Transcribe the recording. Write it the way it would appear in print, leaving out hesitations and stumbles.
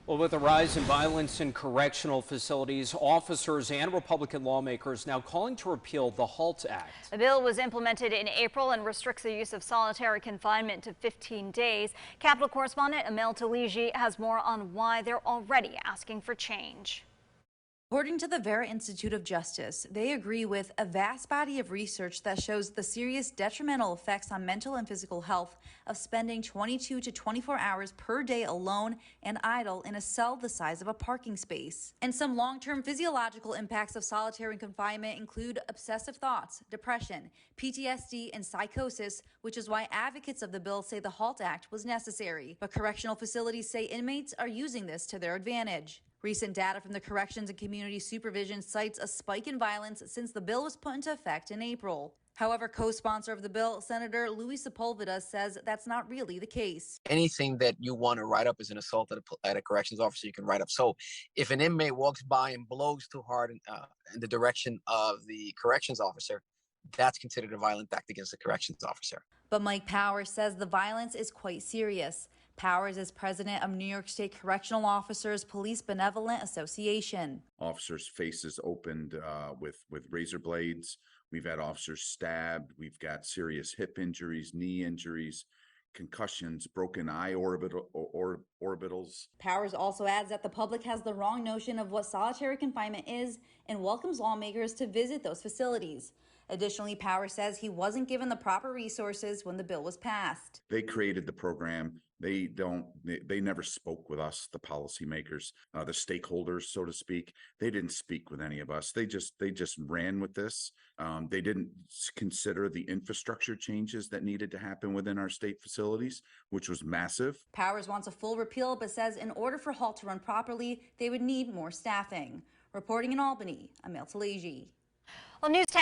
Well, with the rise in violence in correctional facilities, officers and Republican lawmakers now calling to repeal the HALT Act. The bill was implemented in April and restricts the use of solitary confinement to 15 days. Capitol correspondent Amel Taligi has more on why they're already asking for change. According to the Vera Institute of Justice, they agree with a vast body of research that shows the serious detrimental effects on mental and physical health of spending 22 to 24 hours per day alone and idle in a cell the size of a parking space. And some long-term physiological impacts of solitary confinement include obsessive thoughts, depression, PTSD, and psychosis, which is why advocates of the bill say the HALT Act was necessary. But correctional facilities say inmates are using this to their advantage. Recent data from the Corrections and Community Supervision cites a spike in violence since the bill was put into effect in April. However, co-sponsor of the bill, Senator Louis Sepulveda, says that's not really the case. Anything that you want to write up as an assault at a corrections officer, you can write up. So if an inmate walks by and blows too hard in the direction of the corrections officer, that's considered a violent act against the corrections officer. But Mike Powers says the violence is quite serious. Powers is president of New York State Correctional Officers Police Benevolent Association. Officers' faces opened with razor blades. We've had officers stabbed. We've got serious hip injuries, knee injuries, concussions, broken eye orbitals. Powers also adds that the public has the wrong notion of what solitary confinement is and welcomes lawmakers to visit those facilities. Additionally, Powers says he wasn't given the proper resources when the bill was passed. They created the program. They never spoke with us, the policymakers, the stakeholders, so to speak. They didn't speak with any of us. They just ran with this. They didn't consider the infrastructure changes that needed to happen within our state facilities, which was massive. Powers wants a full repeal, but says in order for HALT to run properly, they would need more staffing. Reporting in Albany, Amel Taligi. Well, NEWS10